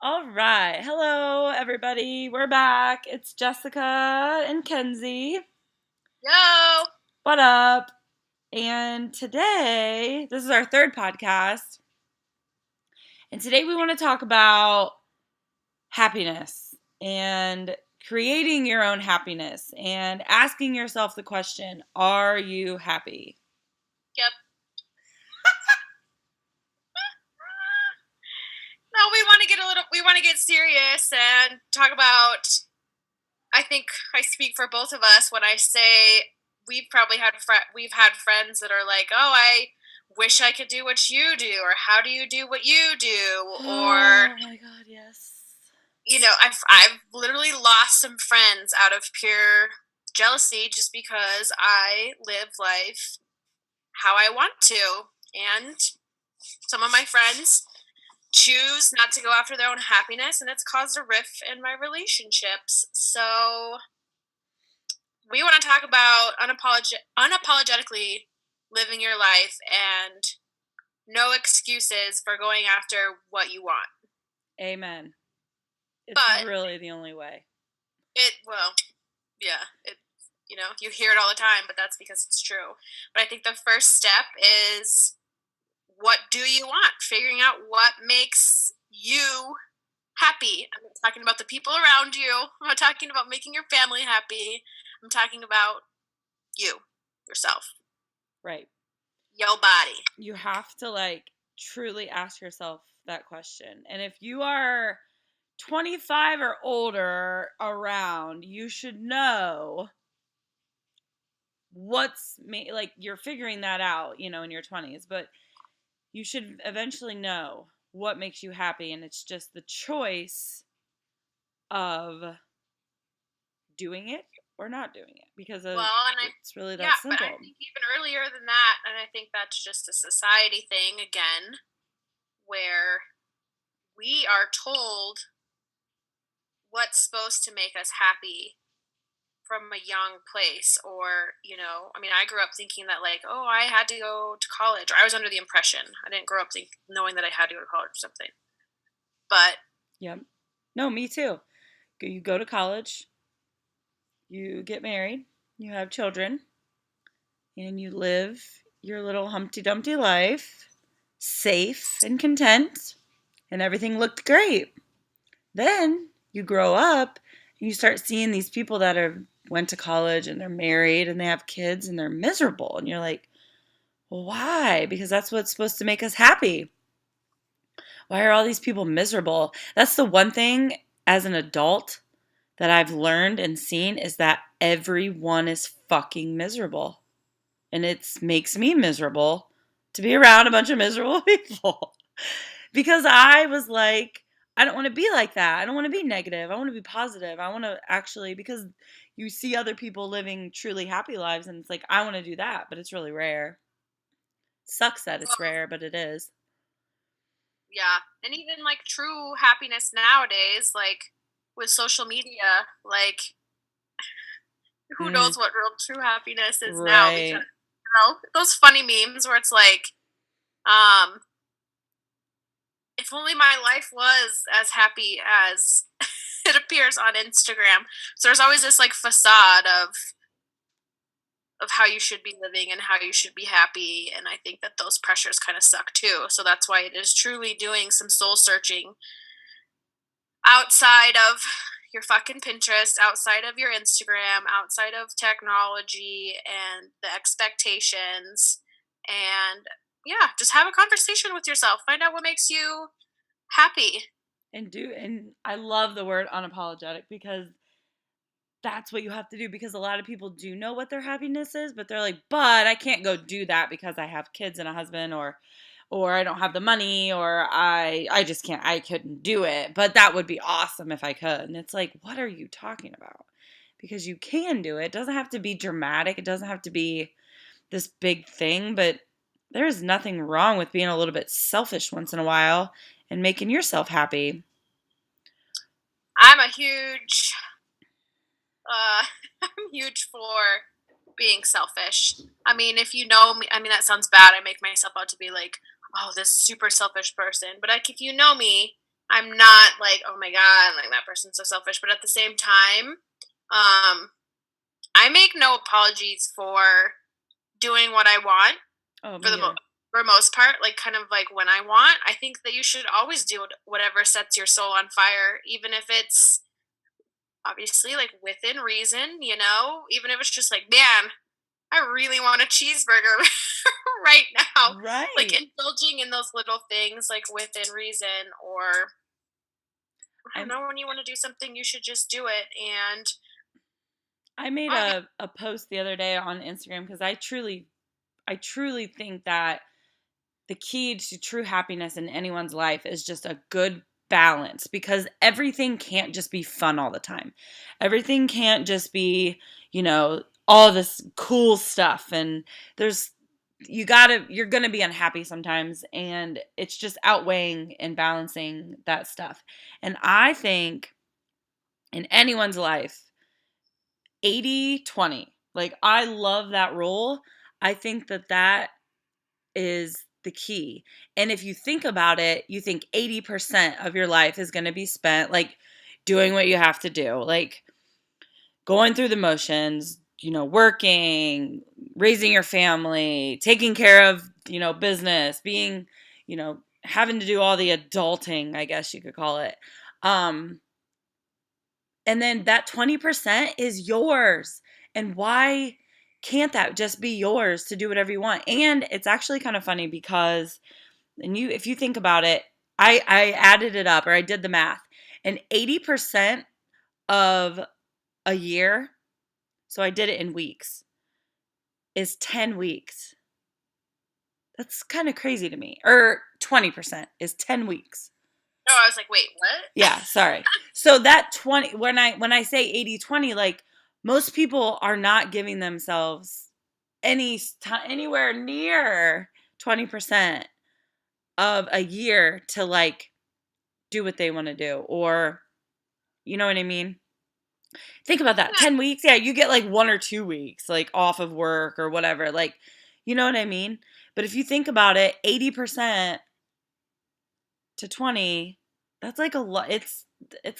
All right. Hello, everybody. We're back. It's Jessica and Kenzie. Yo! What up? And today, this is our third podcast. And today we want to talk about happiness and creating your own happiness and asking yourself the question, are you happy? Yep. No, we want to get serious and talk about. I think I speak for both of us when I say we've had friends that are like, "Oh, I wish I could do what you do," or "How do you do what you do?" Or Oh my God, yes. I've literally lost some friends out of pure jealousy just because I live life how I want to, and some of my friends choose not to go after their own happiness, and it's caused a rift in my relationships. So we want to talk about unapologetically living your life and no excuses for going after what you want. Amen. It's But really the only way. well, yeah, you hear it all the time, but that's because it's true. But I think the first step is, what do you want? Figuring out what makes you happy. I'm not talking about the people around you. I'm not talking about making your family happy. I'm talking about you, yourself, Right. your body. You have to truly ask yourself that question. And if you are 25 or older around, you should know you're figuring that out, in your 20s, but you should eventually know what makes you happy, and it's just the choice of doing it or not doing it because Well, it's really that yeah, but I simple. think even earlier than that, and I think that's just a society thing again, where we are told what's supposed to make us happy from a young place. Or I grew up thinking that, like, oh, I had to go to college, or I was under the impression, I didn't grow up knowing that I had to go to college or something. But Yep. No, me too. You go to college, you get married, you have children, and you live your little Humpty Dumpty life, safe and content, and everything looked great. Then you grow up and you start seeing these people that are went to college and they're married and they have kids and they're miserable, and you're like, well, why? Because that's what's supposed to make us happy. Why are all these people miserable? That's the one thing as an adult that I've learned and seen is that everyone is fucking miserable. And it makes me miserable to be around a bunch of miserable people. Because I was like, I don't want to be like that. I don't want to be negative. I want to be positive. I want to actually, because you see other people living truly happy lives, and it's like, I want to do that, but it's really rare. Sucks that it's well, rare, but it is. yeah, and even like true happiness nowadays, like with social media, like who Mm, knows what real true happiness is now? Because right. those funny memes where it's like, um, if only my life was as happy as it appears on Instagram. So there's always this like facade of how you should be living and how you should be happy, and I think that those pressures kind of suck too. So that's why it is truly doing some soul searching outside of your fucking Pinterest, outside of your Instagram, outside of technology and the expectations. And yeah, just have a conversation with yourself. Find out what makes you happy. And I love the word unapologetic because that's what you have to do, because a lot of people do know what their happiness is, but they're like, but I can't go do that because I have kids and a husband, or I don't have the money, or I just can't, I couldn't do it, but that would be awesome if I could. And it's like, what are you talking about? Because you can do it. It doesn't have to be dramatic. It doesn't have to be this big thing, but there's nothing wrong with being a little bit selfish once in a while and making yourself happy. I'm a huge I'm huge for being selfish. I mean, if you know me, I mean, that sounds bad. I make myself out to be like, oh, this super selfish person. But like, if you know me, I'm not like, oh my god, like that person's so selfish. But at the same time, I make no apologies for doing what I want Oh, for me the either. for most part, like kind of like when I want. I think that you should always do whatever sets your soul on fire, even if it's obviously like within reason. Even if it's just like, man, I really want a cheeseburger right now. Like Right. indulging in those little things, like within reason, or I don't I'm know, when you want to do something, you should just do it. And I made obvi- a post the other day on Instagram because I truly think that the key to true happiness in anyone's life is just a good balance, because everything can't just be fun all the time. Everything can't just be, all this cool stuff, and there's you're going to be unhappy sometimes, and it's just outweighing and balancing that stuff. And I think in anyone's life, 80/20. Like, I love that rule. I think that that is the key. And if you think about it, you think 80% of your life is going to be spent like doing what you have to do, like going through the motions, working, raising your family, taking care of, business, being, having to do all the adulting, I guess you could call it. Um, and then that 20% is yours. And why can't that just be yours to do whatever you want? And it's actually kind of funny because, if you think about it, I added it up, or I did the math. And 80% of a year, so I did it in weeks, is 10 weeks. That's kind of crazy to me. Or 20% is 10 weeks. no, I was like, wait, what? Yeah, sorry. So that 20, when I say 80/20, like, most people are not giving themselves anywhere near 20% of a year to like do what they want to do, or you know what I mean? Think about that. Yeah, 10 weeks, yeah, you get like 1 or 2 weeks like off of work or whatever. Like, you know what I mean? But if you think about it, 80% to 20, that's like a lot. It's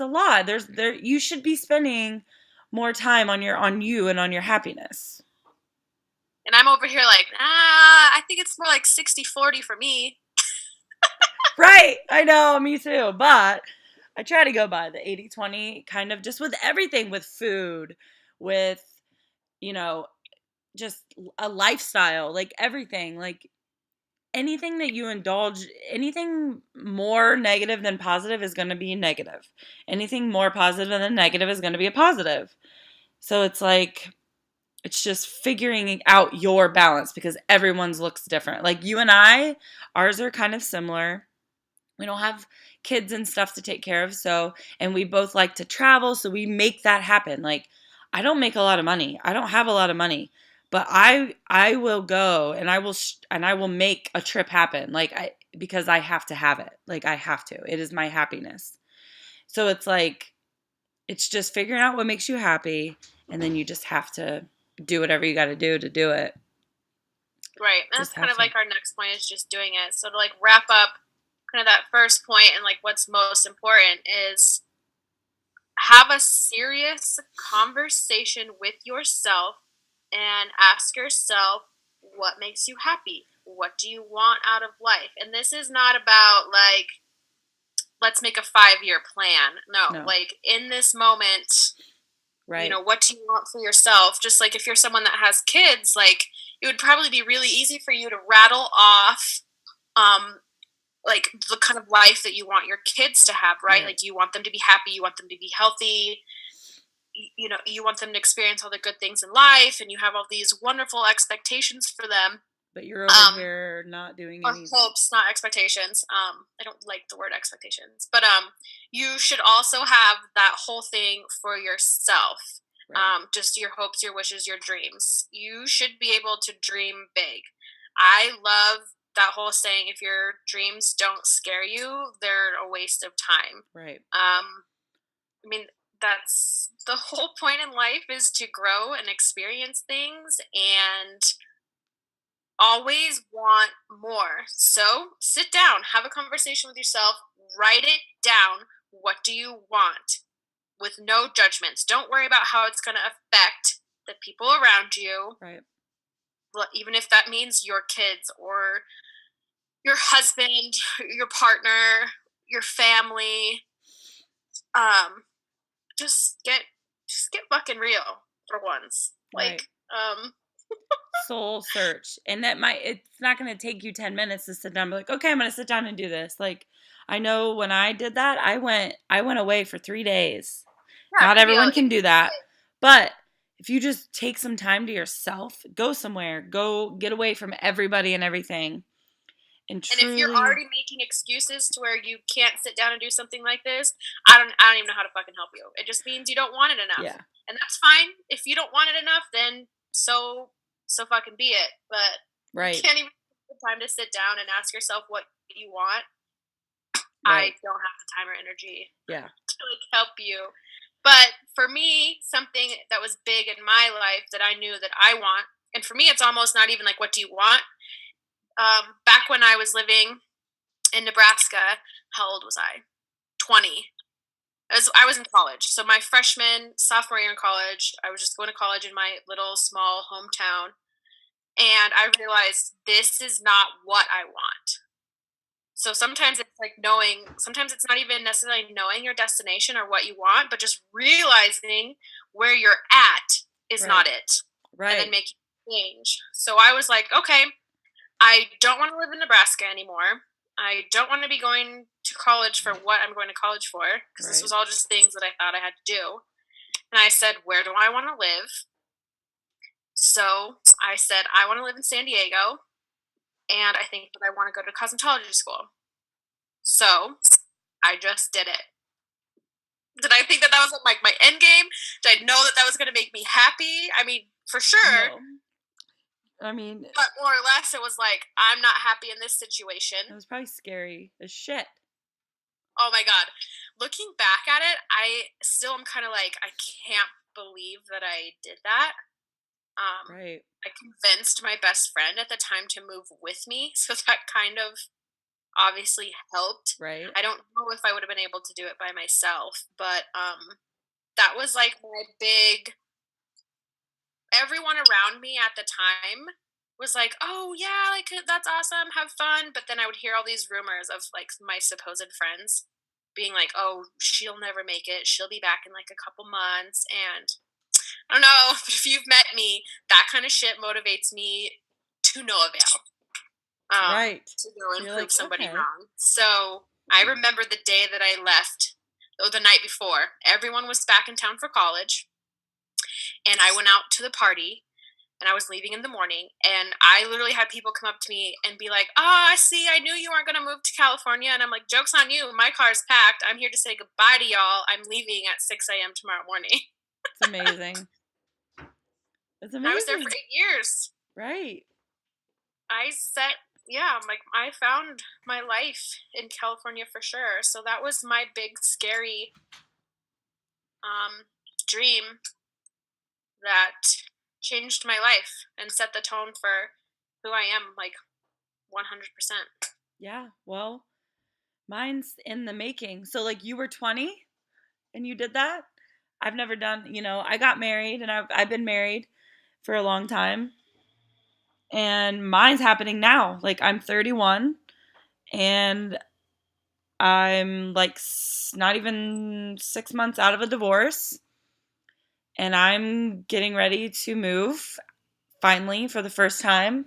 a lot. There you should be spending more time on you and on your happiness. and I'm over here like, I think it's more like 60/40 for me. Right. I know, me too. But I try to go by the 80/20 kind of just with everything, with food, with, you know, just a lifestyle, like everything, like anything that you indulge, anything more negative than positive is going to be negative. Anything more positive than negative is going to be a positive. So it's like, it's just figuring out your balance, because everyone's looks different. Like you and I, ours are kind of similar. We don't have kids and stuff to take care of, so, and we both like to travel, so we make that happen. Like, I don't make a lot of money, I don't have a lot of money, but I will go, and I will make a trip happen, like, I because I have to have it, like, I have to, it is my happiness. So it's like, it's just figuring out what makes you happy, and then you just have to do whatever you got to do it. Right. And that's Just kind have of to. like our next point is just doing it. So to like wrap up kind of that first point and like what's most important is have a serious conversation with yourself and ask yourself what makes you happy? What do you want out of life? And this is not about like, let's make a 5-year plan. No, No. like in this moment, Right. what do you want for yourself? Just like if you're someone that has kids, like it would probably be really easy for you to rattle off um like the kind of life that you want your kids to have, right? Right. Like you want them to be happy, you want them to be healthy, you want them to experience all the good things in life, and you have all these wonderful expectations for them. But you're over Um here not doing or anything. hopes, not expectations. I don't like the word expectations, but you should also have that whole thing for yourself. Right. Just your hopes, your wishes, your dreams. You should be able to dream big. I love that whole saying: if your dreams don't scare you, they're a waste of time. Right. I mean, that's the whole point in life, is to grow and experience things and always want more. So sit down, have a conversation with yourself, write it down, what do you want? With no judgments. Don't worry about how it's going to affect the people around you. Right. Even if that means your kids or your husband, your partner, your family. Just get fucking real for once. Right. Like, Soul search. And it's not going to take you 10 minutes to sit down and be like, okay, I'm going to sit down and do this. Like, I know when I did that, I went away for 3 days. yeah, Not everyone can it's do that. But if you just take some time to yourself, go somewhere, go get away from everybody and everything. And And if you're truly, already making excuses to where you can't sit down and do something like this, I don't even know how to fucking help you. It just means you don't want it enough. yeah, And that's fine. If you don't want it enough, then so fucking be it. But you right, can't even take the time to sit down and ask yourself what you want. right, I don't have the time or energy yeah, to like help you. But for me, something that was big in my life that I knew that I want, and for me, it's almost not even like, what do you want? Back when I was living in Nebraska, how old was I? 20. I was in college. So my freshman, sophomore year in college, I was just going to college in my little small hometown. And I realized this is not what I want. So sometimes it's like sometimes it's not even necessarily knowing your destination or what you want, but just realizing where you're at is right, not it. right, And then making a change. So I was like, okay, I don't want to live in Nebraska anymore. I don't want to be going to college for what I'm going to college for, because this was all just things that I thought I had to do. And I said, where do I want to live? So I said, I want to live in San Diego, and I think that I want to go to cosmetology school. So I just did it. Did I think that was like my end game? Did I know that was going to make me happy? I mean, for sure. No. I mean, but more or less, it was like, I'm not happy in this situation. It was probably scary as shit. Oh my god. Looking back at it, I still am kind of like, I can't believe that I did that. Right. I convinced my best friend at the time to move with me, so that kind of obviously helped. Right. I don't know if I would have been able to do it by myself, but that was like my big. Everyone around me at the time was like, "Oh yeah, like that's awesome, have fun." But then I would hear all these rumors of like my supposed friends being like, "Oh, she'll never make it. She'll be back in like a couple months." And I don't know, but if you've met me, that kind of shit motivates me to no avail. Right. To go and You're prove like, somebody okay. wrong. So I remember the day that I left, or the night before. Everyone was back in town for college, and I went out to the party. And I was leaving in the morning, and I literally had people come up to me and be like, "Oh, I see. I knew you weren't going to move to California." And I'm like, "Joke's on you. My car's packed. I'm here to say goodbye to y'all. I'm leaving at 6 a.m. tomorrow morning." It's amazing. It's amazing. I was there for 8 years. Right. I'm like, I found my life in California for sure. So that was my big, scary dream that changed my life and set the tone for who I am, like 100%. Yeah. Well, mine's in the making. So, like, you were 20 and you did that? I've never done, I got married and I've been married for a long time. And mine's happening now. Like, I'm 31 and I'm like not even 6 months out of a divorce. And I'm getting ready to move finally for the first time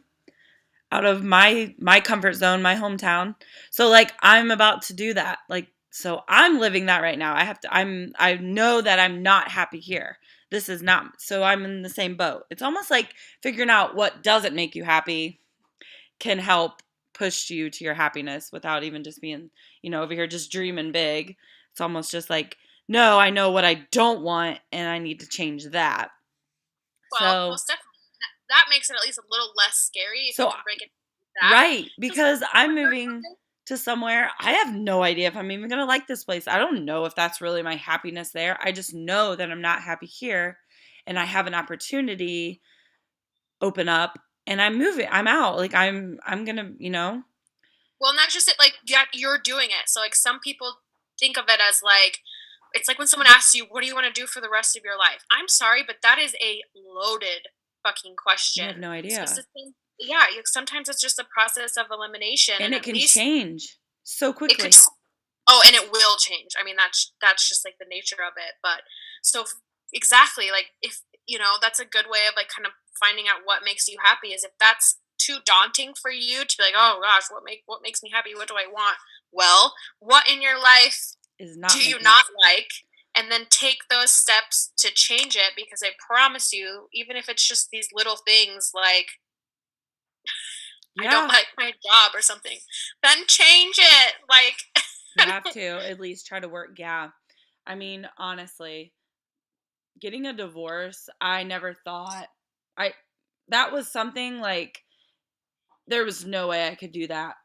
out of my comfort zone, my hometown. So like I'm about to do that. Like so I'm living that right now. I know that I'm not happy here. This is not. So I'm in the same boat. It's almost like figuring out what doesn't make you happy can help push you to your happiness without even just being, over here just dreaming big. It's almost just like, no, I know what I don't want and I need to change that. Well, most definitely. That makes it at least a little less scary if you can break it down. Right, because I'm moving to somewhere, I have no idea if I'm even going to like this place. I don't know if that's really my happiness there. I just know that I'm not happy here and I have an opportunity open up and I'm moving. I'm out. Like I'm going to, Well, not just it, like, yeah, you're doing it. So like some people think of it as like, it's like when someone asks you, what do you want to do for the rest of your life? I'm sorry, but that is a loaded fucking You have question. no So it's the idea. thing, yeah, sometimes it's just a process of elimination, And and it at can least change so it could. quickly. Oh, and it will change. I mean, that's just like the nature of it. But so exactly, like if that's a good way of like kind of finding out what makes you happy. Is if that's too daunting for you to be like, oh gosh, what makes me happy? What do I want? Well, what in your life Is do not you making. not like? And then take those steps to change it, because I promise you, even if it's just these little things like I don't Yeah. like my job or something, then change it. Like You have to at least try to work. Yeah. I mean, honestly, getting a divorce, I never thought I that was something like there was no way I could do that.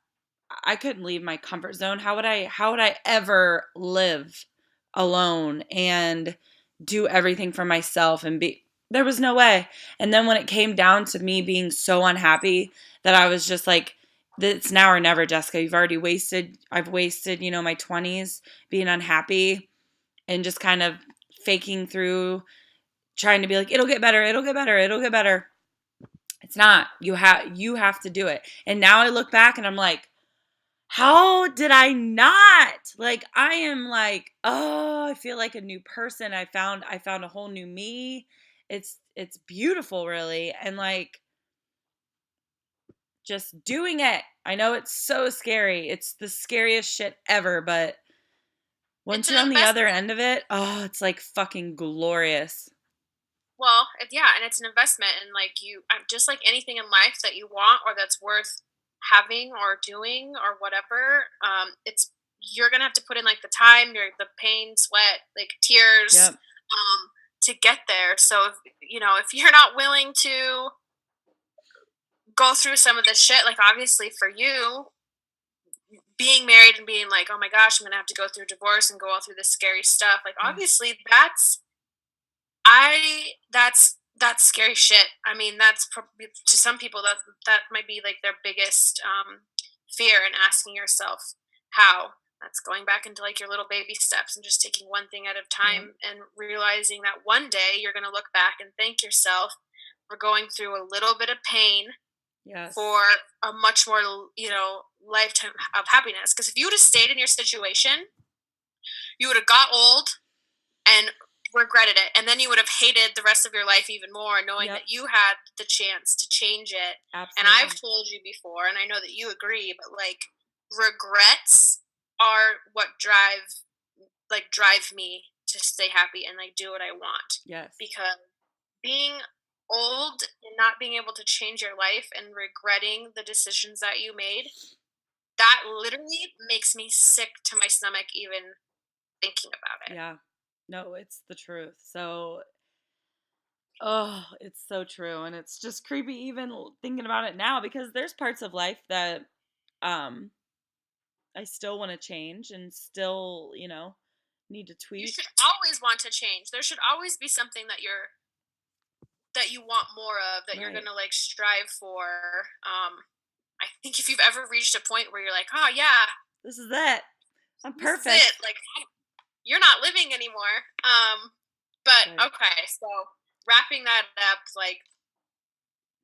I couldn't leave my comfort zone. How would I ever live alone and do everything for myself and be there was no way. And then when it came down to me being so unhappy that I was just like it's now or never, Jessica. I've wasted, my 20s being unhappy and just kind of faking through trying to be like it'll get better, it'll get better, it'll get better. It's not. You have to do it. And now I look back and I'm like, how did I not? Like I am like, oh, I feel like a new person. I found a whole new me. It's beautiful really. And like just doing it. I know it's so scary. It's the scariest shit ever, but it's once an you're on the other investment. end of it, oh, it's like fucking glorious. Well, yeah, and it's an investment, and like just like anything in life that you want or that's worth having or doing or whatever, it's you're gonna have to put in like the time, the pain, sweat, like tears, Yep. to get there. So if you're not willing to go through some of this shit, like obviously for you, being married and being like, oh my gosh, I'm gonna have to go through divorce and go all through this scary stuff. Like Yeah. obviously that's scary shit. I mean, that's probably to some people that might be like their biggest fear, and asking yourself how. That's going back into like your little baby steps and just taking one thing at a Yep. time, and realizing that one day you're going to look back and thank yourself for going through a little bit of pain Yes. for a much more lifetime of happiness. Because if you would have stayed in your situation, you would have got old and regretted it, and then you would have hated the rest of your life even more, knowing Yep. that you had the chance to change it. And I've Absolutely. told you before, and I know that you agree, but like regrets are what drive me to stay happy and like do what I want. Yes. Because being old and not being able to change your life and regretting the decisions that you made, that literally makes me sick to my stomach even thinking about it. Yeah. No, it's the truth. So, oh, it's so true. And it's just creepy even thinking about it now because there's parts of life that um I still want to change and still, need to You tweak. should always want to change. There should always be something that you want more of, that you're Right. gonna like strive for. I think if you've ever reached a point where you're like, oh yeah, This is it. I'm this is it, perfect. like you're not living anymore. But Right. okay, so wrapping that up, like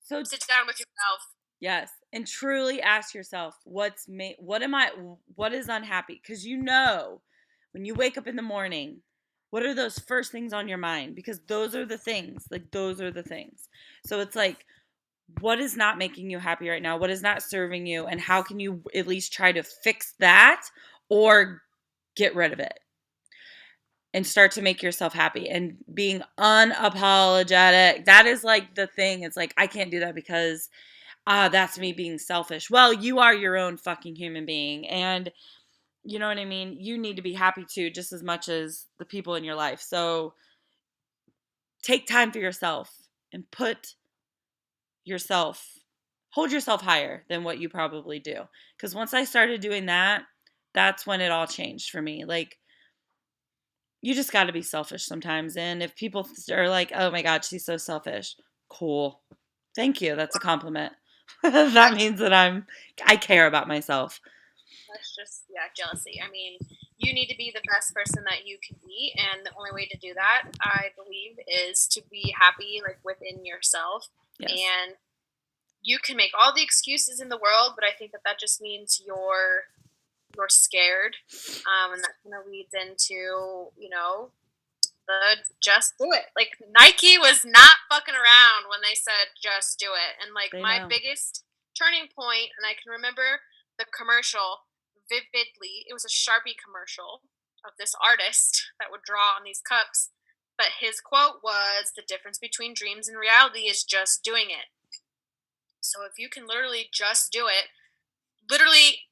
So, sit down with yourself. yes, and truly ask yourself, what is unhappy? Cuz when you wake up in the morning, what are those first things on your mind? Because those are the things. Like those are the things. So it's like what is not making you happy right now? What is not serving you? And how can you at least try to fix that or get rid of it and start to make yourself happy and being unapologetic? That is like the thing. It's like, I can't do that because that's me being selfish. Well, you are your own fucking human being. And you know what I mean? You need to be happy too, just as much as the people in your life. So take time for yourself and yourself hold yourself higher than what you probably do, because once I started doing that, that's when it all changed for me. Like you just got to be selfish sometimes, and if people are like, oh my god, she's so selfish, cool, thank you, that's a compliment. That That's means that I care about myself. that's just, yeah, jealousy. I mean, you need to be the best person that you can be, and the only way to do that, I believe, is to be happy, like, within yourself. Yes. And you can make all the excuses in the world, but I think that just means you're scared, and that kind of leads into, the just do it. Like, Nike was not fucking around when they said just do it. And like, They my know. biggest turning point, and I can remember the commercial vividly. It was a Sharpie commercial of this artist that would draw on these cups, but his quote was, the difference between dreams and reality is just doing it. So if you can literally just do it, literally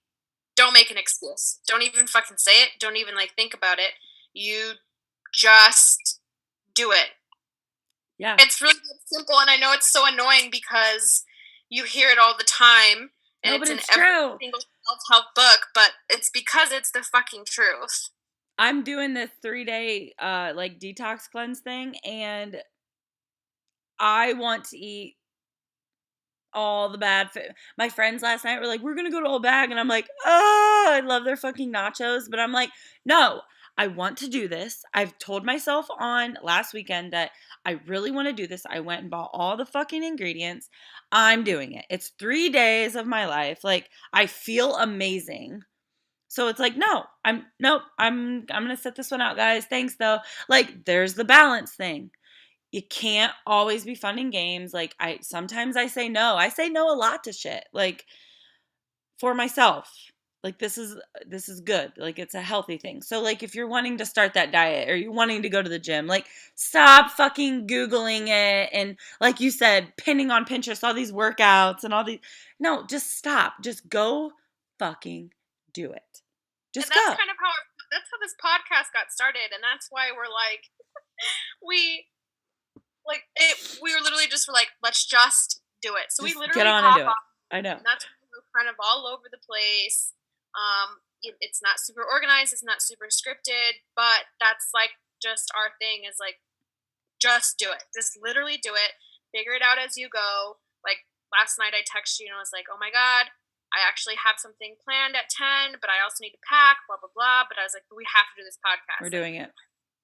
don't make an excuse. Don't even fucking say it. Don't even like think about it. You just do it. Yeah. It's really simple, and I know it's so annoying because you hear it all the time, and but it's in it's every true. single self-help book, but it's because it's the fucking truth. I'm doing this 3-day like detox cleanse thing, and I want to eat all the bad food. My friends last night were like, we're gonna go to Old Bag, and I'm like, oh, I love their fucking nachos, but I'm like, no, I want to do this. I've told myself on last weekend that I really want to do this. I went and bought all the fucking ingredients. I'm doing it. It's 3 days of my life. Like, I feel amazing. So it's like, no, I'm gonna set this one out, guys. Thanks though. Like, there's the balance thing. You can't always be fun and games. Like, sometimes I say no. I say no a lot to shit. Like, for myself. Like, this is good. Like, it's a healthy thing. So like, if you're wanting to start that diet or you're wanting to go to the gym, like, stop fucking Googling it and, like you said, pinning on Pinterest all these workouts and all these. No, just stop. Just go fucking do it. Just And that's go. kind of that's how this podcast got started, and that's why we're like, we we were literally just like, let's just do it. So Just we get literally on and hop do it. on, I know. and that's why we're kind of all over the place. It's not super organized, it's not super scripted, but that's like just our thing, is like, just do it. Just literally do it. Figure it out as you go. Like, last night I texted you and I was like, oh my God, I actually have something planned at 10, but I also need to pack, blah, blah, blah. But I was like, we have to do this podcast. We're doing it.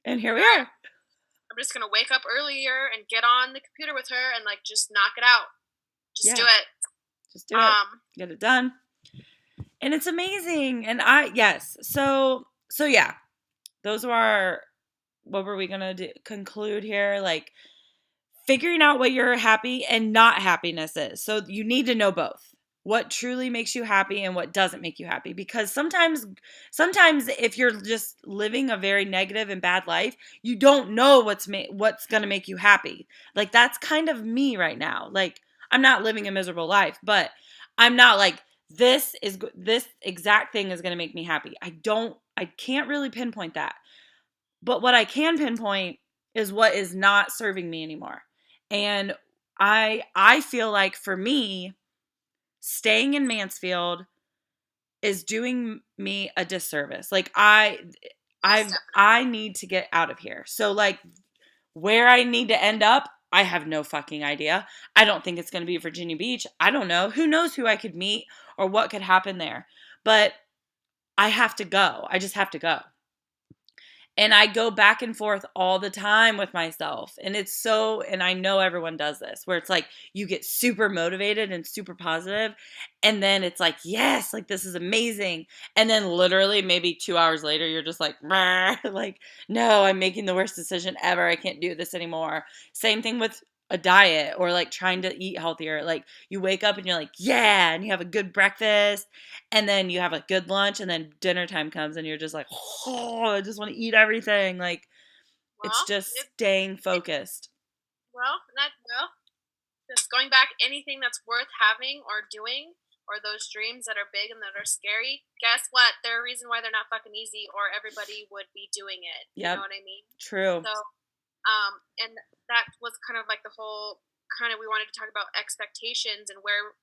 And here we are. I'm just going to wake up earlier and get on the computer with her and like just knock it out. Just do it. Just do it. Get it done. And it's amazing. And yes. So yeah, those were what were we going to conclude here? Like, figuring out what your happy and not happiness is. So you need to know both. What truly makes you happy and what doesn't make you happy. Because sometimes if you're just living a very negative and bad life, you don't know what's going to make you happy. Like, that's kind of me right now. Like, I'm not living a miserable life, but I'm not like, this exact thing is going to make me happy. I can't really pinpoint that. But what I can pinpoint is what is not serving me anymore. And I feel like, for me, staying in Mansfield is doing me a disservice. Like, I need to get out of here. So like, where I need to end up, I have no fucking idea. I don't think it's going to be Virginia Beach. I don't know. Who knows who I could meet or what could happen there. But I have to go. I just have to go. And I go back and forth all the time with myself. And and I know everyone does this, where it's like, you get super motivated and super positive, and then it's like, yes, like, this is amazing. And then literally maybe 2 hours later, you're just like, like, no, I'm making the worst decision ever. I can't do this anymore. Same thing with a diet or like trying to eat healthier. Like, you wake up and you're like, yeah, and you have a good breakfast, and then you have a good lunch, and then dinner time comes and you're just like, oh, I just want to eat everything. Like, it's just staying focused. Just going back, anything that's worth having or doing, or those dreams that are big and that are scary, guess what? They're a reason why they're not fucking easy, or everybody would be doing it. You know what I mean? True. So, and that was kind of like the whole we wanted to talk about expectations, and where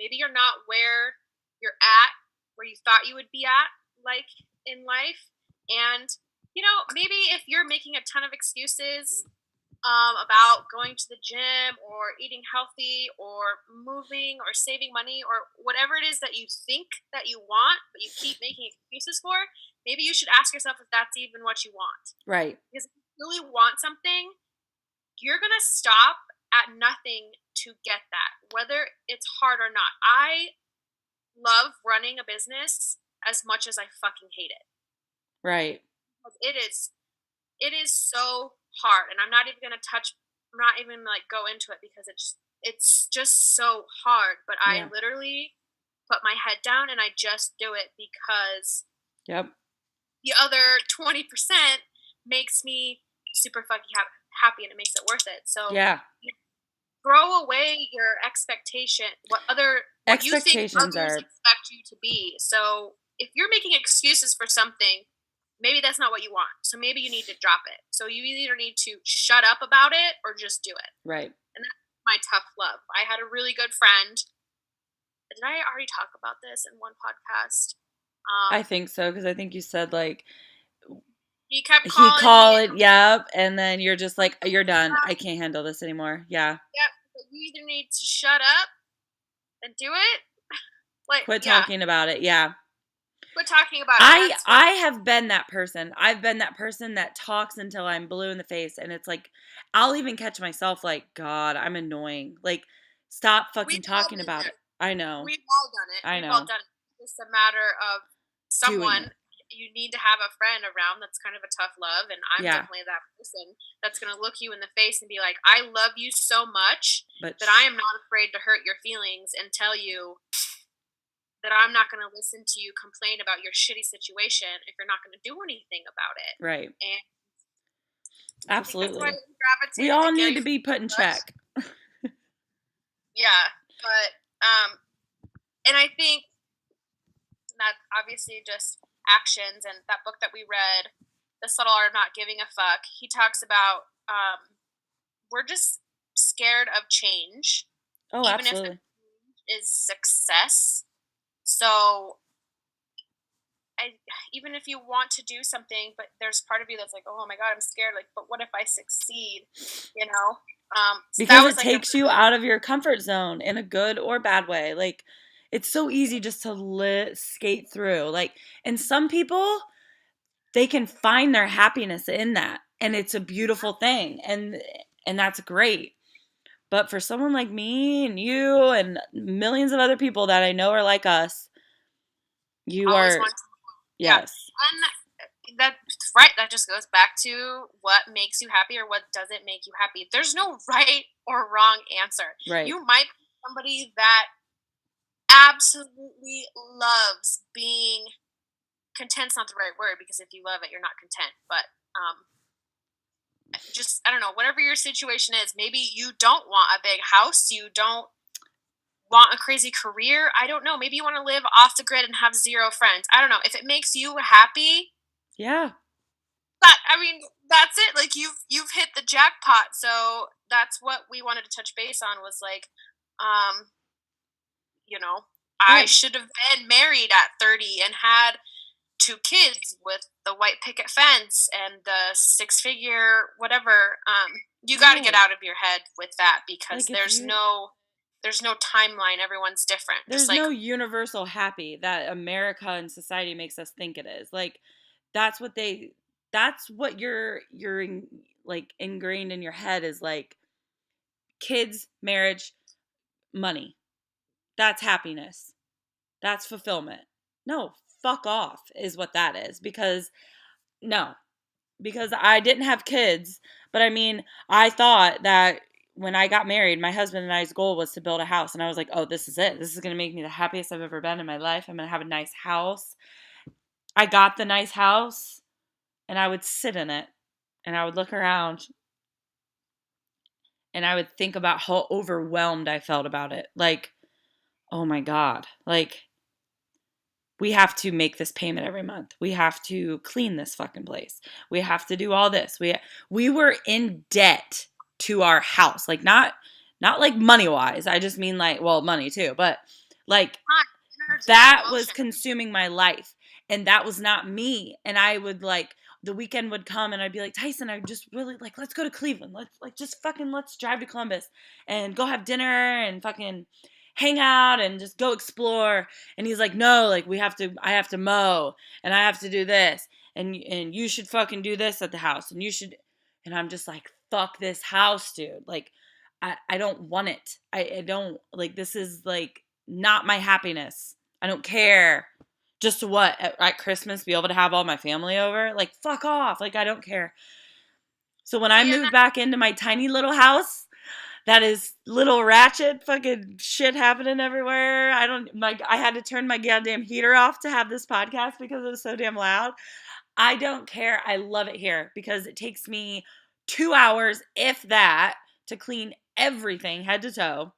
maybe you're not where you're at, where you thought you would be at, like, in life. And, maybe if you're making a ton of excuses about going to the gym or eating healthy or moving or saving money or whatever it is that you think that you want, but you keep making excuses for, maybe you should ask yourself if that's even what you want. Right. Because if you really want something, you're going to stop at nothing to get that, whether it's hard or not. I love running a business as much as I fucking hate it. Right. It is so hard, and I'm not even going to go into it because it's just so hard, but I Yeah. literally put my head down and I just do it because Yep. the other 20% makes me super fucking happy, and it makes it worth it. So Yeah. throw away your what you think Expectations others are expect you to be. So if you're making excuses for something, maybe that's not what you want. So maybe you need to drop it. So you either need to shut up about it or just do it. right. And that's my tough love. I had a really good friend. Did I already talk about this in one podcast? I think so, because I think you said like He kept he calling me. call it, yep, and then you're just like, you're done. I can't handle this anymore. Yeah. Yep. But you either need to shut up and do it. Like, Quit yeah. talking about it. Yeah. Quit talking about it. I have been that person. I've been that person that talks until I'm blue in the face, and it's like I'll even catch myself like, God, I'm annoying. Like, stop fucking talking about it. I know. We've all done it. I We've all know. done it. It's just a matter of Doing someone. it. You need to have a friend around that's kind of a tough love, and I'm Yeah. definitely that person that's going to look you in the face and be like, I love you so much But that I am not afraid to hurt your feelings and tell you that I'm not going to listen to you complain about your shitty situation if you're not going to do anything about it. right. And Absolutely. we We all need to be put in check. Yeah, but and I think that's obviously just actions. And that book that we read, The Subtle Art of Not Giving a Fuck, he talks about we're just scared of change. Oh, even absolutely. if the change is success. So even if you want to do something, but there's part of you that's like, oh my God, I'm scared. Like, but what if I succeed? You know? Because it takes you out of your comfort zone in a good or bad way. Like, it's so easy just to skate through. Like, and some people, they can find their happiness in that, and it's a beautiful thing, and that's great. But for someone like me and you and millions of other people that I know are like us, you always are, want to, yes. And that's right. That just goes back to what makes you happy or what doesn't make you happy. There's no right or wrong answer. Right. You might be somebody that absolutely loves being content's not the right word, because if you love it, you're not content. But just, I don't know, whatever your situation is, maybe you don't want a big house, you don't want a crazy career. I don't know. Maybe you want to live off the grid and have zero friends. I don't know. If it makes you happy, yeah. I mean, that's it. Like, you've hit the jackpot. So that's what we wanted to touch base on, was like, you know, I should have been married at 30 and had 2 kids with the white picket fence and the 6-figure whatever. You got to get out of your head with that, because like, there's no timeline. Everyone's different. There's just like, no universal happy that America and society makes us think it is. Like, that's what you're like ingrained in your head is like kids, marriage, money. That's happiness. That's fulfillment. No, fuck off is what that is. Because I didn't have kids, but I mean, I thought that when I got married, my husband and I's goal was to build a house. And I was like, oh, this is it. This is going to make me the happiest I've ever been in my life. I'm going to have a nice house. I got the nice house, and I would sit in it, and I would look around, and I would think about how overwhelmed I felt about it. Like, oh my God. Like, we have to make this payment every month. We have to clean this fucking place. We have to do all this. We were in debt to our house. Like, not like money-wise. I just mean like, well, money too, but like that was consuming my life, and that was not me. And I would like, the weekend would come and I'd be like, Tyson, I just really like, let's go to Cleveland. Let's drive to Columbus and go have dinner and fucking hang out and just go explore. And he's like, no, like I have to mow and I have to do this. And you should fucking do this at the house. And you should, and I'm just like, fuck this house, dude. Like, I don't want it. I don't, like, this is like not my happiness. I don't care. Just to what? At Christmas, be able to have all my family over? Like, fuck off. Like, I don't care. So when I Yeah, moved back into my tiny little house, that is little ratchet fucking shit happening everywhere. I had to turn my goddamn heater off to have this podcast because it was so damn loud. I don't care. I love it here because it takes me 2 hours, if that, to clean everything head to toe.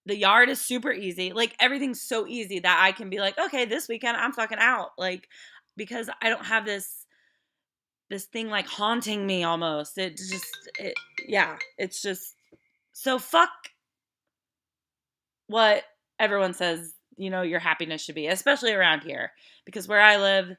The yard is super easy. Like, everything's so easy that I can be like, okay, this weekend I'm fucking out. Like, because I don't have this thing like haunting me almost. Yeah, it's just so fuck what everyone says, your happiness should be, especially around here. Because where I live,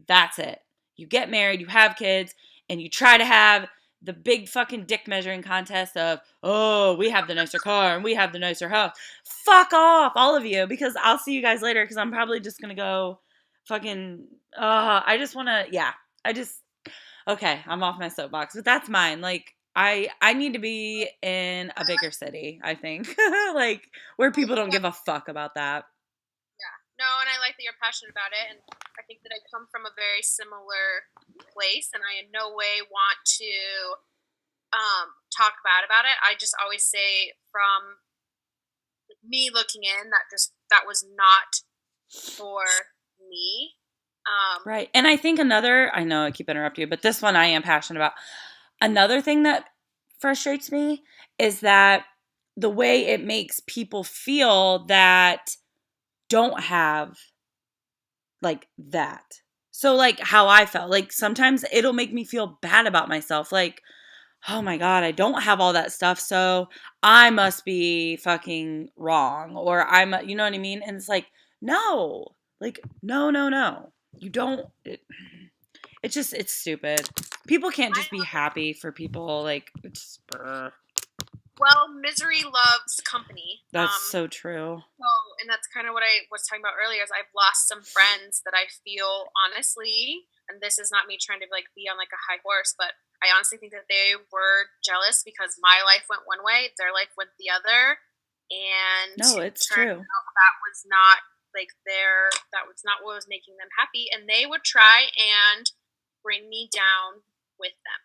that's it. You get married, you have kids, and you try to have the big fucking dick measuring contest of, oh, we have the nicer car and we have the nicer house. Fuck off, all of you, because I'll see you guys later because I'm probably just going to go fucking, I just want to, yeah, okay, I'm off my soapbox, but that's mine. Like, I need to be in a bigger city, I think. Like, where people don't give a fuck about that. yeah. No, and I like that you're passionate about it, and I think that I come from a very similar place, and I in no way want to talk bad about it. I just always say from me looking in that was not for me. Right. And I think I know I keep interrupting you, but this one I am passionate about. Another thing that frustrates me is that the way it makes people feel that don't have like that. So, like, how I felt, like, sometimes it'll make me feel bad about myself. Like, oh my God, I don't have all that stuff. So I must be fucking wrong, or you know what I mean? And it's like, no, like, no, no, no. You don't, it's stupid. People can't just be happy for people. Like, it's, Well, misery loves company. that's so true. So, and that's kind of what I was talking about earlier. Is I've lost some friends that I feel honestly, and this is not me trying to like be on like a high horse, but I honestly think that they were jealous because my life went one way, their life went the other, and No, it's true. that was not that was not what was making them happy, and they would try and bring me down with them.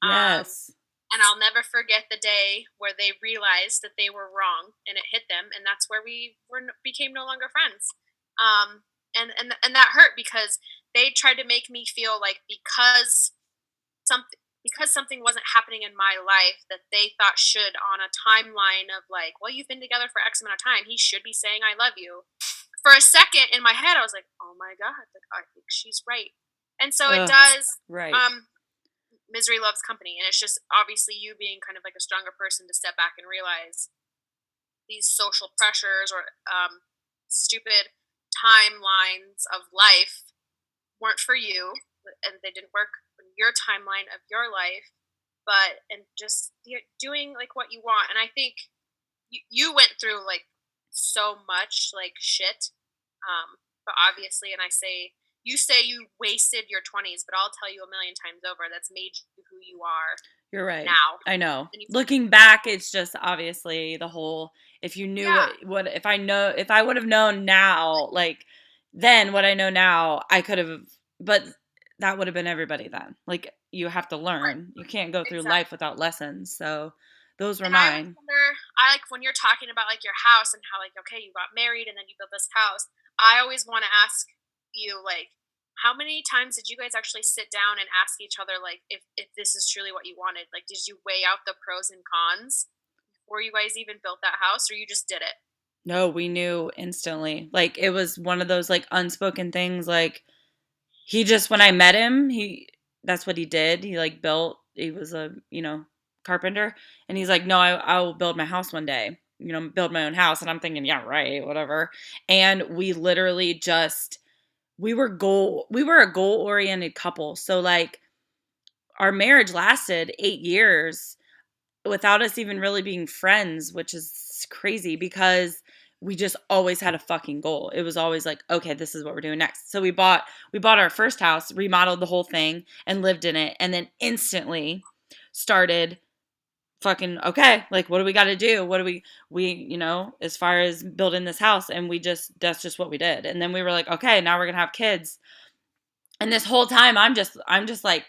Yes. And I'll never forget the day where they realized that they were wrong and it hit them, and that's where we became no longer friends. And that hurt because they tried to make me feel like something wasn't happening in my life that they thought should, on a timeline of like, well, you've been together for X amount of time, he should be saying I love you. For a second in my head, I was like, oh my God, like, I think she's right. And so it does. Right. Misery loves company, and it's just obviously you being kind of like a stronger person to step back and realize these social pressures or stupid timelines of life weren't for you, and they didn't work in your timeline of your life, and just doing like what you want. And I think you went through like so much like shit, but obviously, and you say you wasted your 20s, but I'll tell you a million times over, that's made you who you are. You're right. Now. I know. Looking back, it's just obviously the whole, if you knew if I would have known now, like, then what I know now, I could have, but that would have been everybody then. Like, you have to learn. You can't go through life without lessons. So those were mine. I like when you're talking about like your house and how like, okay, you got married and then you built this house. I always want to ask you, like, how many times did you guys actually sit down and ask each other, like, if this is truly what you wanted? Like, did you weigh out the pros and cons before you guys even built that house, or you just did it? No, we knew instantly. Like, it was one of those, like, unspoken things. Like, he just, when I met him, that's what he did. He, like, he was a, carpenter. And he's like, no, I will build my house one day, build my own house. And I'm thinking, yeah, right, whatever. And we literally we were a goal-oriented couple. So, like, our marriage lasted 8 years without us even really being friends, which is it's crazy because we just always had a fucking goal. It was always like, okay, this is what we're doing next. So we bought our first house, remodeled the whole thing, and lived in it, and then instantly started fucking, okay, like, what do we got to do? What do we, as far as building this house? And that's just what we did. And then we were like, okay, now we're gonna have kids. And this whole time I'm just like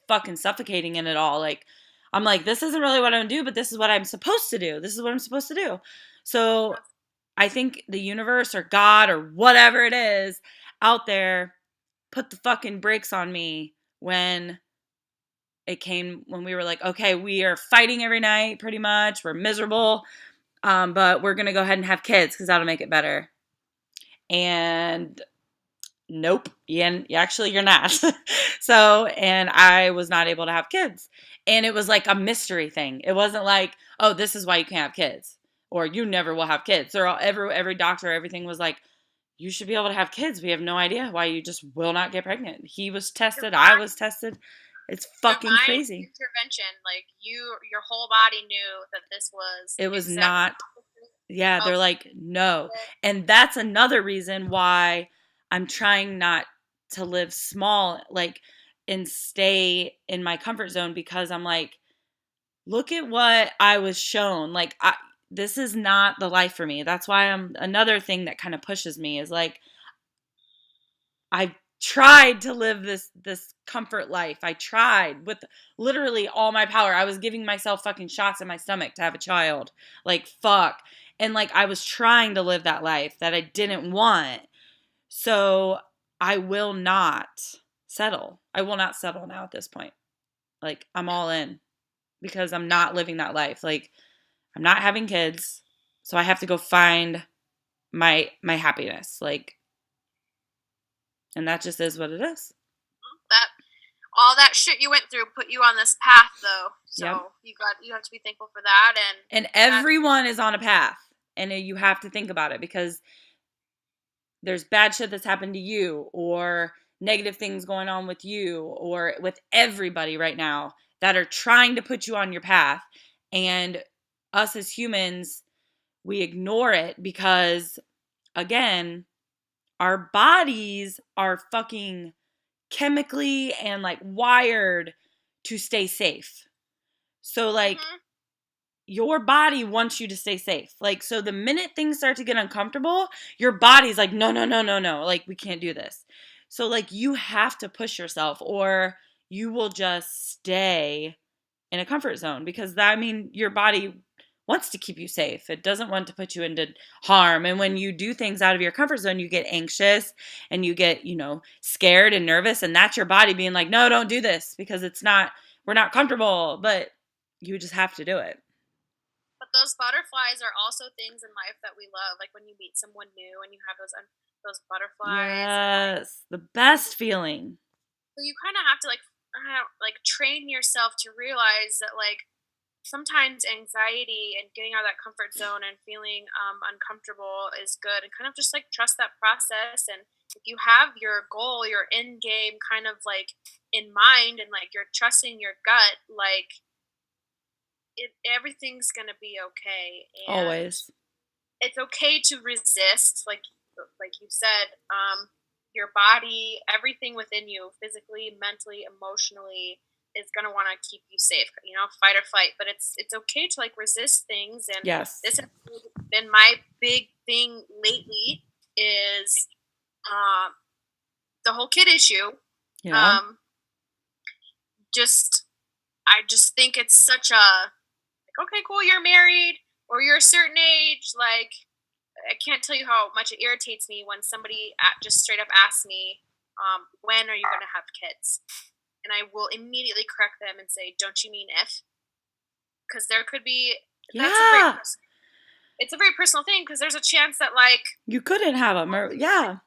fucking suffocating in it all. Like, I'm like, this isn't really what I'm gonna do, but this is what I'm supposed to do. This is what I'm supposed to do. So I think the universe or God or whatever it is out there put the fucking brakes on me when we were like, okay, we are fighting every night pretty much. We're miserable. But we're gonna go ahead and have kids because that'll make it better. And nope, actually you're not. So, and I was not able to have kids. And it was like a mystery thing. It wasn't like, oh, this is why you can't have kids, or you never will have kids. Or every doctor, everything was like, you should be able to have kids. We have no idea why you just will not get pregnant. He was tested, I was tested. It's fucking Divine crazy. intervention, like your whole body knew that this was It was exactly not. Yeah, they're like, no. And that's another reason why I'm trying not to live small, like, and stay in my comfort zone, because I'm like, look at what I was shown. Like, this is not the life for me. That's why another thing that kind of pushes me is like, I tried to live this comfort life. I tried with literally all my power. I was giving myself fucking shots in my stomach to have a child. Like, fuck. And like, I was trying to live that life that I didn't want. So I will not settle. I will not settle now at this point. Like, I'm all in because I'm not living that life. Like, I'm not having kids. So I have to go find my happiness. Like, and that just is what it is. that all that shit you went through put you on this path, though. So Yep. you have to be thankful for that. And everyone is on a path, and you have to think about it, because there's bad shit that's happened to you, or negative things going on with you, or with everybody right now that are trying to put you on your path. And us as humans, we ignore it because, again, our bodies are fucking chemically and like wired to stay safe. So like, your body wants you to stay safe. Like, so the minute things start to get uncomfortable, your body's like, no, no, no, no, no. Like, we can't do this. So like, you have to push yourself, or you will just stay in a comfort zone, because your body wants to keep you safe. It doesn't want to put you into harm. And when you do things out of your comfort zone, you get anxious and you get, scared and nervous. And that's your body being like, no, don't do this, because we're not comfortable, but you just have to do it. But those butterflies are also things in life that we love. Like when you meet someone new and you have those butterflies. Yes, the best feeling. So you kind of have to like train yourself to realize that like sometimes anxiety and getting out of that comfort zone and feeling uncomfortable is good, and kind of just like trust that process. And if you have your goal, your end game kind of like in mind, and like you're trusting your gut, like everything's gonna be okay. And Always. it's okay to resist, like you said. Your body, everything within you, physically, mentally, emotionally, is gonna want to keep you safe. Fight or flight. But it's okay to like resist things. And yes, this has been my big thing lately is the whole kid issue. Yeah. I just think it's such a okay, cool, you're married or you're a certain age. Like, I can't tell you how much it irritates me when somebody just straight up asks me, when are you going to have kids? And I will immediately correct them and say, don't you mean if? Because there could be, yeah, it's a very personal thing, because there's a chance that like you couldn't have them, or yeah,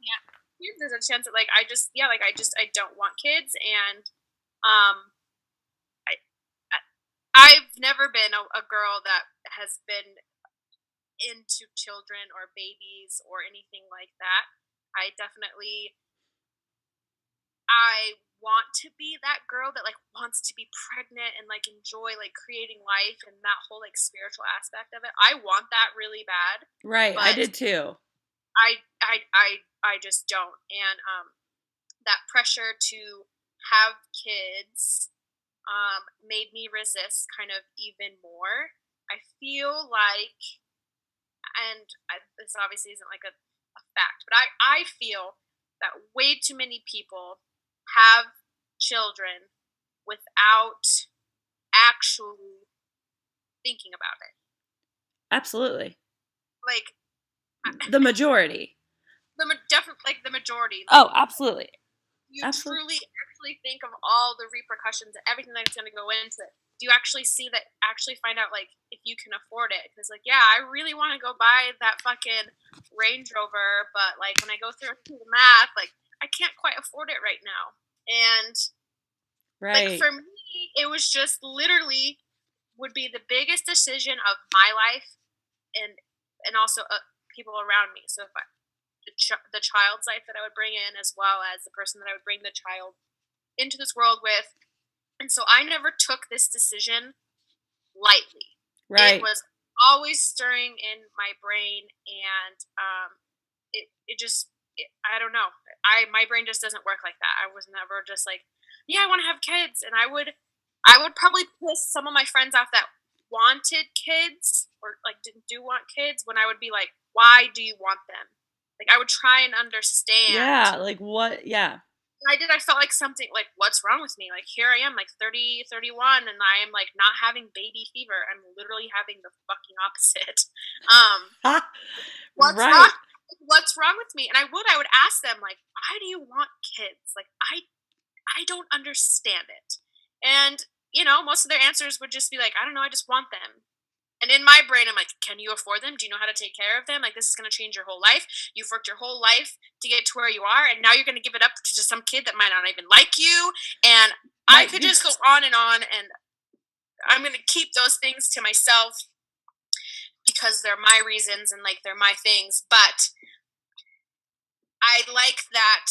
there's a chance that like I don't want kids. And I've never been a girl that has been into children or babies or anything like that. I definitely I want to be that girl that like wants to be pregnant and like enjoy like creating life and that whole like spiritual aspect of it. I want that really bad, Right. I but did too. I just don't. And that pressure to have kids made me resist kind of even more. I feel like, and this obviously isn't like a fact, but I feel that way too many people have children without actually thinking about it. Absolutely. Like The majority. definitely like the majority. Like Oh, absolutely. you Absolutely. truly actually think of all the repercussions and everything that's going to go into it. Do you actually see that? Actually find out like if you can afford it? Because like yeah, I really want to go buy that fucking Range Rover, but like when I go through the math, like I can't quite afford it right now. And like Right. for me, it was just literally would be the biggest decision of my life, and also people around me. So if the child's life that I would bring in, as well as the person that I would bring the child into this world with. And so I never took this decision lightly. It Right. was always stirring in my brain, and it just I don't know. My brain just doesn't work like that. I was never just like, yeah, I want to have kids, and I would probably piss some of my friends off that wanted kids or like didn't do want kids when I would be like, why do you want them? Like I would try and understand. Yeah. Like what? Yeah. I felt like something like, what's wrong with me? Like, here I am, like 30, 31, and I am like not having baby fever. I'm literally having the fucking opposite. Um, what's Right. wrong? What's wrong with me? And I would ask them, like, why do you want kids? Like, I don't understand it. And, most of their answers would just be like, I don't know, I just want them. And in my brain, I'm like, can you afford them? Do you know how to take care of them? Like, this is going to change your whole life. You've worked your whole life to get to where you are, and now you're going to give it up to some kid that might not even like you. And I Might could be. just go on, and I'm going to keep those things to myself because they're my reasons and like they're my things. But I like that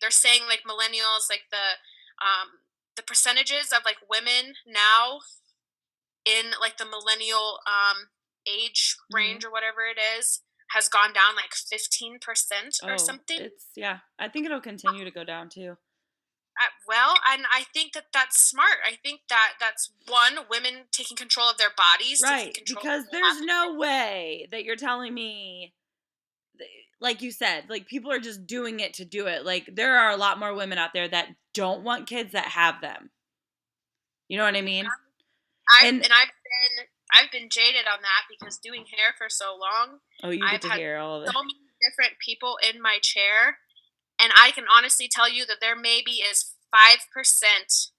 they're saying like millennials, like the percentages of like women now in like the millennial age Mhm. range or whatever it is has gone down like 15% or Oh, something. yeah. I think it'll continue to go down too. Well, and I think that that's smart. I think that that's one, women taking control of their bodies, taking Right. control of Because their there's happiness. no way that you're telling me, like you said, like people are just doing it to do it. Like there are a lot more women out there that don't want kids that have them. You know what I mean? I've And and I've been jaded on that because doing hair for so long, oh, you get I've to had hear all of it. so many different people in my chair, and I can honestly tell you that there maybe is 5%,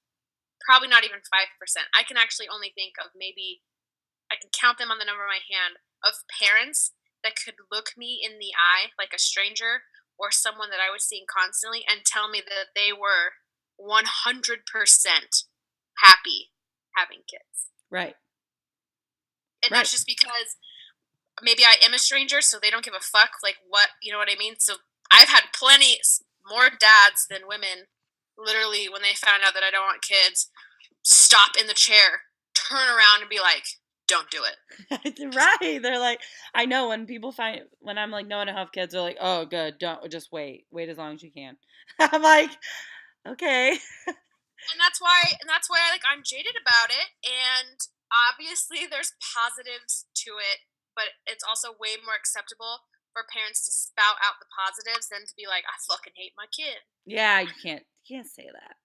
probably not even 5%. I can actually only think of maybe I can count them on the number of my hand of parents that could look me in the eye like a stranger or someone that I was seeing constantly and tell me that they were 100% happy having kids. Right. And Right. that's just because maybe I am a stranger, so they don't give a fuck. Like, what, you know what I mean? So I've had plenty more dads than women, literally, when they found out that I don't want kids, stop in the chair, turn around, and be like, don't do it. Right. They're like, I know when I'm like, no, I don't have kids, they're like, oh, good. Don't just wait as long as you can. I'm like, okay. And that's why I'm jaded about it, and obviously there's positives to it, but it's also way more acceptable for parents to spout out the positives than to be like, I fucking hate my kid. Yeah, you can't say that.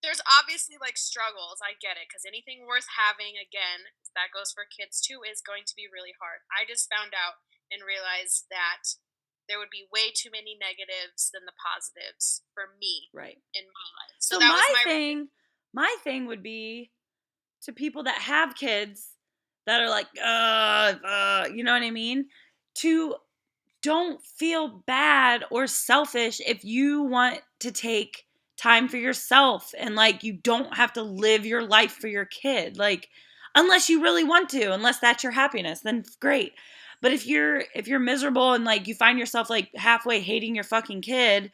There's obviously like struggles, I get it, because anything worth having, again, that goes for kids too, is going to be really hard. I just found out and realized that there would be way too many negatives than the positives for me Right. in my life. So So that was my thing would be to people that have kids that are like, you know what I mean? To don't feel bad or selfish if you want to take time for yourself and like you don't have to live your life for your kid. Like unless you really want to, unless that's your happiness, then great. But if you're miserable and like you find yourself like halfway hating your fucking kid,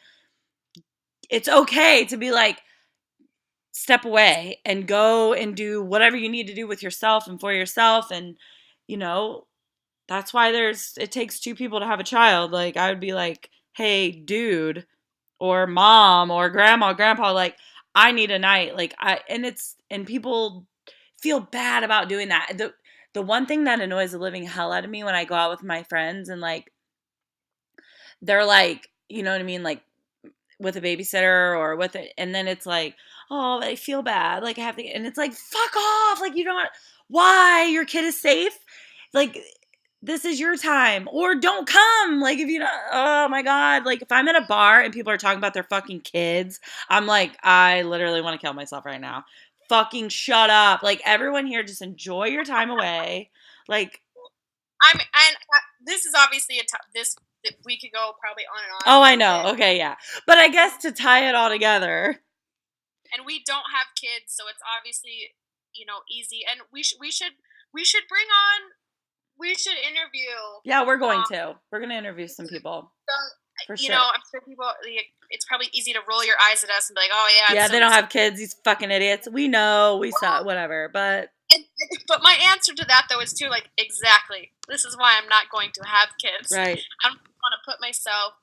it's okay to be like, step away and go and do whatever you need to do with yourself and for yourself. And, you know, that's why it takes two people to have a child. Like, I would be like, hey, dude, or mom, or grandma, grandpa, like, I need a night. Like, and people feel bad about doing that. The one thing that annoys the living hell out of me when I go out with my friends and like, they're like, you know what I mean? Like, with a babysitter or with it, and then it's like, oh, I feel bad, like I have to, and it's like, fuck off, like, you don't, why, your kid is safe, like, this is your time, or don't come, like, if you don't, oh my god, like, if I'm at a bar and people are talking about their fucking kids, I'm like, I literally want to kill myself right now. Fucking shut up, like, everyone here, just enjoy your time away, like. This is obviously this we could go probably on and on. Oh, I know. Okay, yeah. But I guess to tie it all together. And we don't have kids, so it's obviously, easy. And we should bring on. We should interview. Yeah, we're going to. We're going to interview some people. For sure. I'm sure people. It's probably easy to roll your eyes at us and be like, "Oh yeah." Yeah, they don't have kids. These fucking idiots. We know. We saw whatever, but. But my answer to that though is too, like, exactly. This is why I'm not going to have kids. Right. I don't want to put myself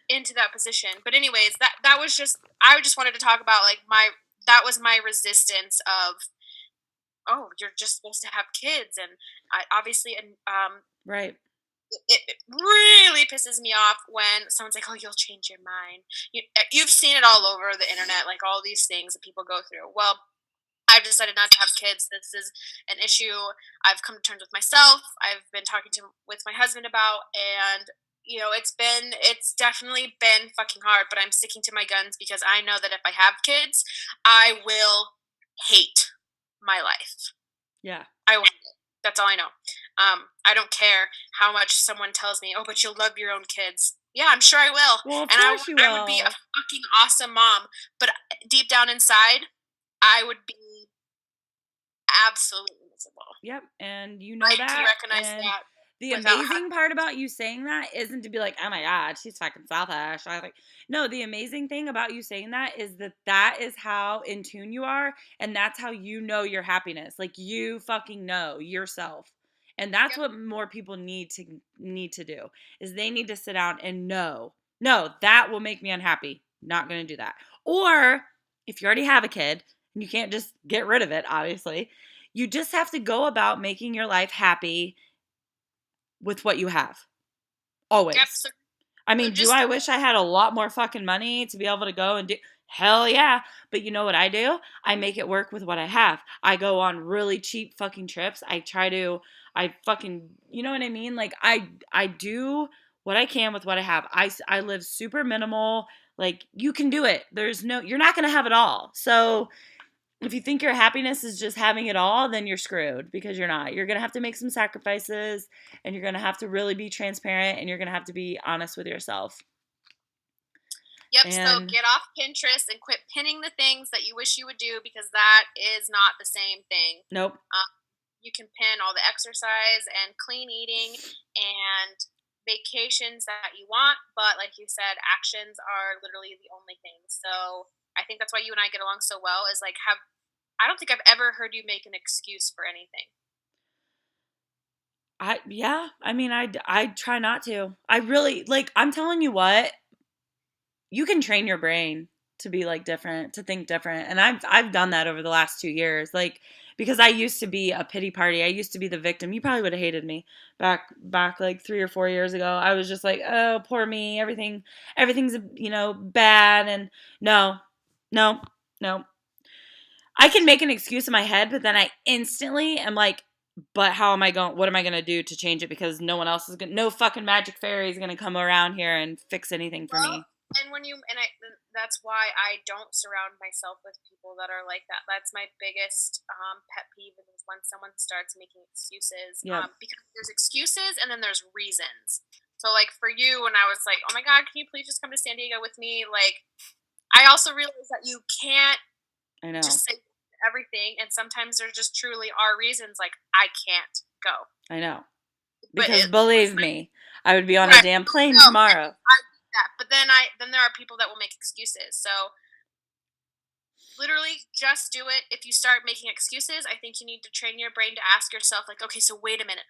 into that position. But anyways, that was just, I just wanted to talk about, like, that was my resistance of, oh, you're just supposed to have kids, and I obviously, and right. It really pisses me off when someone's like, oh, you'll change your mind. You've seen it all over the internet, like all these things that people go through. Well, I've decided not to have kids. This is an issue I've come to terms with myself. I've been talking with my husband about, and it's definitely been fucking hard, but I'm sticking to my guns because I know that if I have kids, I will hate my life. Yeah. I will. That's all I know. I don't care how much someone tells me, oh, but you'll love your own kids. Yeah, I'm sure I will. Well, and I would be a fucking awesome mom. But deep down inside, I would be absolutely miserable. Yep, and you know I that. Can recognize that. The amazing part about you saying that isn't to be like, oh my god, she's fucking selfish. No, the amazing thing about you saying that is that is how in tune you are, and that's how you know your happiness. Like, you fucking know yourself. And that's what more people need to do, is they need to sit down and know, no, that will make me unhappy. Not going to do that. Or if you already have a kid and you can't just get rid of it, obviously, you just have to go about making your life happy with what you have. Always. Yep, so, I mean, do I wish I had a lot more fucking money to be able to go and do? Hell yeah. But you know what I do? I make it work with what I have. I go on really cheap fucking trips. I fucking, you know what I mean? Like, I do what I can with what I have. I live super minimal. Like, you can do it. You're not going to have it all. So if you think your happiness is just having it all, then you're screwed, because you're not. You're going to have to make some sacrifices, and you're going to have to really be transparent, and you're going to have to be honest with yourself. Yep, so get off Pinterest and quit pinning the things that you wish you would do, because that is not the same thing. Nope. You can pin all the exercise and clean eating and vacations that you want, but like you said, actions are literally the only thing. So I think that's why you and I get along so well, is like, I don't think I've ever heard you make an excuse for anything. I try not to. I really, like, I'm telling you what, you can train your brain to be like different, to think different. And I've done that over the last 2 years. Like, because I used to be a pity party. I used to be the victim. You probably would have hated me back like 3 or 4 years ago. I was just like, oh, poor me. Everything's, bad. And no. I can make an excuse in my head, but then I instantly am like, but what am I going to do to change it? Because no one else is no fucking magic fairy is going to come around here and fix anything for me. And that's why I don't surround myself with people that are like that. That's my biggest pet peeve, is when someone starts making excuses. Yeah. Because there's excuses and then there's reasons. So, like, for you, when I was like, oh my god, can you please just come to San Diego with me? Like, I also realized that you can't just say everything, and sometimes there just truly are reasons, like, I can't go. I know. Because believe me, I would be on a damn plane tomorrow. Yeah, but then there are people that will make excuses. So literally just do it. If you start making excuses, I think you need to train your brain to ask yourself, like, okay, so wait a minute.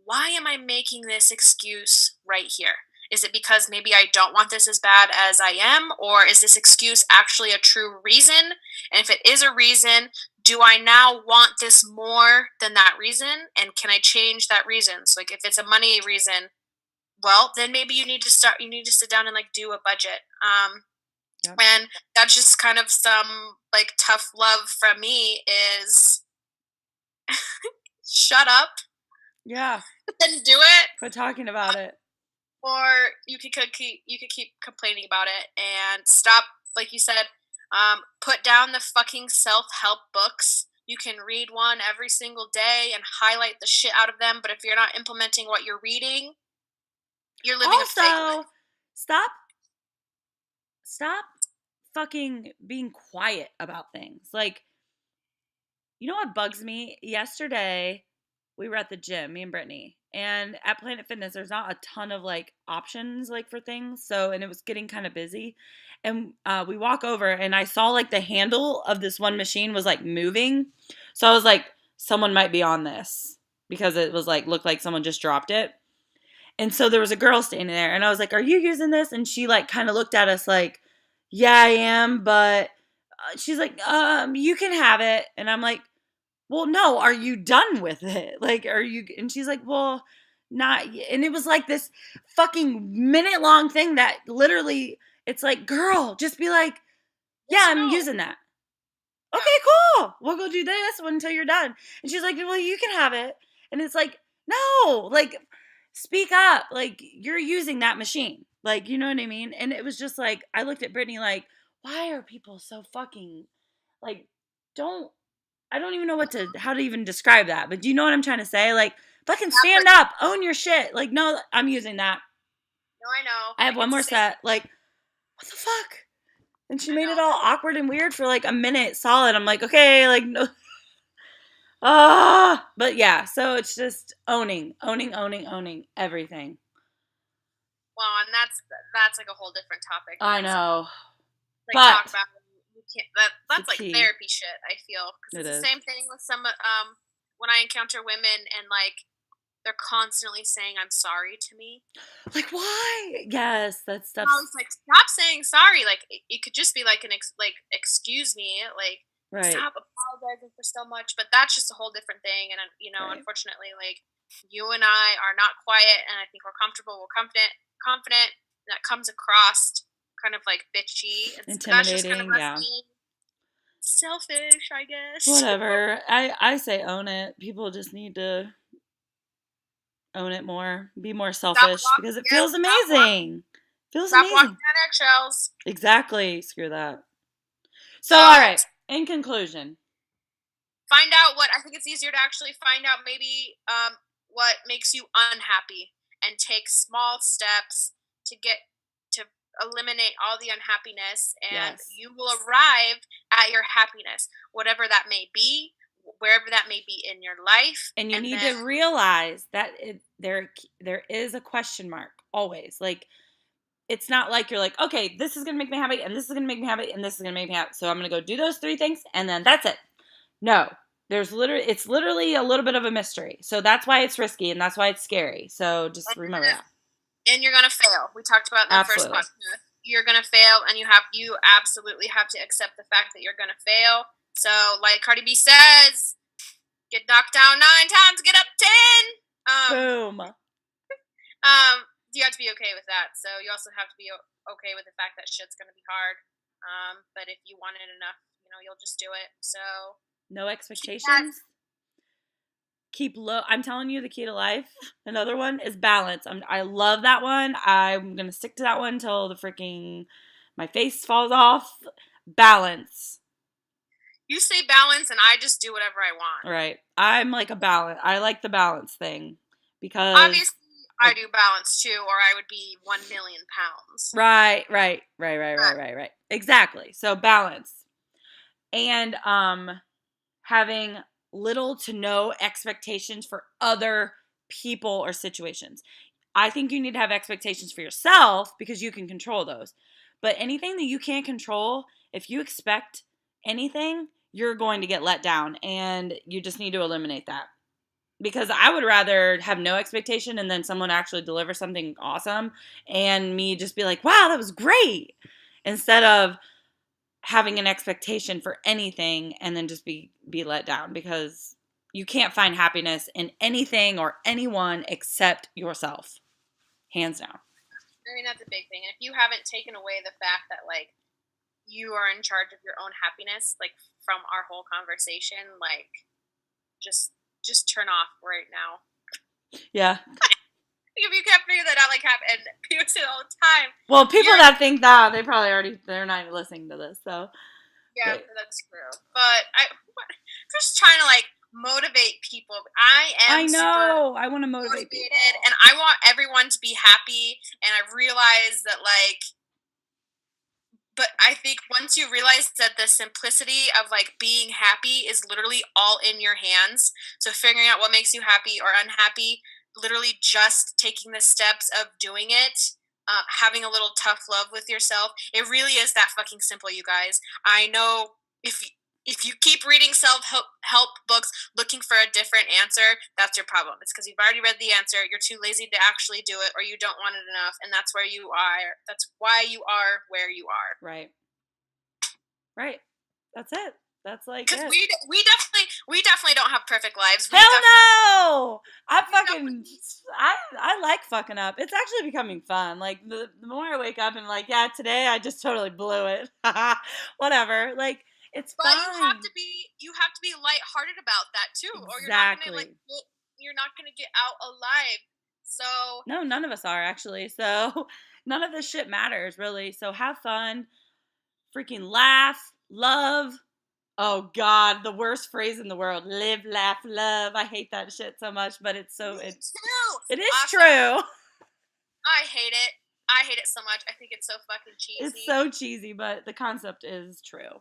Why am I making this excuse right here? Is it because maybe I don't want this as bad as I am? Or is this excuse actually a true reason? And if it is a reason, do I now want this more than that reason? And can I change that reason? So, like, if it's a money reason, well, then maybe you need to sit down and like do a budget. Yep. And that's just kind of some like tough love from me is shut up Yeah. and do it, Quit talking about it. or you could keep complaining about it and stop. Like you said, put down the fucking self help books. You can read one every single day and highlight the shit out of them. But if you're not implementing what you're reading, you're living a fake life. Also, stop stop fucking being quiet about things. Like, you know what bugs me? Yesterday, we were at the gym, me and Brittany, and at Planet Fitness, there's not a ton of like options like for things. So, and it was getting kind of busy, and we walk over, and I saw like the handle of this one machine was like moving. So I was like, someone might be on this because it was like looked like someone just dropped it. And so there was a girl standing there, and I was like, "Are you using this?" And she like kind of looked at us like, "Yeah, I am," but she's like, you can have it." And I'm like, "Well, no, are you done with it? Like, are you?" And she's like, "Well, not." And it was like this fucking minute long thing that literally, it's like, girl, just be like, "Yeah, Yes or I'm no? using that." Yeah. Okay, cool. We'll go do this one until you're done. And she's like, "Well, you can have it." And it's like, no, like, speak up. Like, you're using that machine. Like, you know what I mean? And it was just like, I looked at Brittany like, why are people so fucking, like, don't, I don't even know how to even describe that. But do you know what I'm trying to say? Like, fucking That stand up, own your shit. Like, no, I'm using that. no, I know. I have Like one it's more the same. set. Like, what the fuck? And she I made it know. all awkward and weird for like a minute solid. I'm like, okay, like, no, ah, but yeah, so it's just owning everything. Well, and that's like a whole different topic. And I that's something know, like talk but about. You can't. it's the That's like key. therapy shit. I feel because It it's the is. same thing with some when I encounter women and like they're constantly saying I'm sorry to me. Like, why? Yes, that And I stuff's was like, stop saying sorry. Like it could just be like like excuse me. Like right, stop apologizing for so much. But that's just a whole different thing. And you know, right. unfortunately, like you and I are not quiet, and I think we're comfortable. We're confident. And that comes across kind of like bitchy, and but that's just kind of Intimidating, us yeah. being selfish, I guess. Whatever. I say own it. People just need to own it more. Be more Stop selfish walking. because it Yep. feels amazing. Feels Stop walking amazing. on eggshells. Exactly. Screw that. So, all So right. In conclusion, find out what I think it's easier to actually find out maybe what makes you unhappy and take small steps to get to eliminate all the unhappiness, and yes. you will arrive at your happiness, whatever that may be, wherever that may be in your life. And you And need then to realize that there is a question mark always. Like, it's not like you're like, okay, this is gonna make me happy, and this is gonna make me happy, and this is gonna make me happy. So I'm gonna go do those three things, and then that's it. No, it's literally a little bit of a mystery. So that's why it's risky, and that's why it's scary. So just remember that. and you're gonna fail. We talked about in the first Absolutely. podcast. You're gonna fail, and you absolutely have to accept the fact that you're gonna fail. So, like Cardi B says, get knocked down 9 times, get up 10. Boom. You have to be okay with that. So you also have to be okay with the fact that shit's gonna be hard. But if you want it enough, you know, you'll just do it. So No that, expectations. Keep low. I'm telling you, the key to life. Another one is balance. I love that one. I'm gonna stick to that one until the freaking my face falls off. Balance. you say balance, and I just do whatever I want. Right. I'm like a balance. I like the balance thing because Obviously, I I, do balance too, or I would be 1,000,000 pounds. right. Exactly. So balance and having little to no expectations for other people or situations. I think you need to have expectations for yourself because you can control those. But anything that you can't control, if you expect anything, you're going to get let down, and you just need to eliminate that. Because I would rather have no expectation and then someone actually deliver something awesome and me just be like, wow, that was great. Instead of having an expectation for anything and then just be let down, because you can't find happiness in anything or anyone except yourself. Hands down. I mean, that's a big thing. If you haven't taken away the fact that, like, you are in charge of your own happiness, like, from our whole conversation, like, just turn off right now. Yeah. If you can't figure that out, like, and people say it all the time. Well, people that think that, they're not even listening to this, so. Yeah, that's true. But I'm just trying to, like, motivate people. I know. I want to motivate people. people. And I want everyone to be happy. And I realize that, like, but I think once you realize that the simplicity of, like, being happy is literally all in your hands. So figuring out what makes you happy or unhappy, literally just taking the steps of doing it, having a little tough love with yourself. It really is that fucking simple, you guys. I know if you keep reading self-help books looking for a different answer, that's your problem. It's because you've already read the answer, you're too lazy to actually do it, or you don't want it enough, and that's where you are. That's why you are where you are. Right. That's it. That's like because we definitely don't have perfect lives. Hell no! I like fucking up. It's actually becoming fun. Like the more I wake up and like, yeah, today I just totally blew it. Whatever. Like it's but fine. you have to be lighthearted about that too, exactly. or you're not gonna get out alive. So no, none of us are actually. So none of this shit matters really. So have fun, freaking laugh, love. Oh God, the worst phrase in the world. Live, laugh, love. I hate that shit so much, but it is awesome. true. I hate it. I hate it so much. I think it's so fucking cheesy. It's so cheesy, but the concept is true.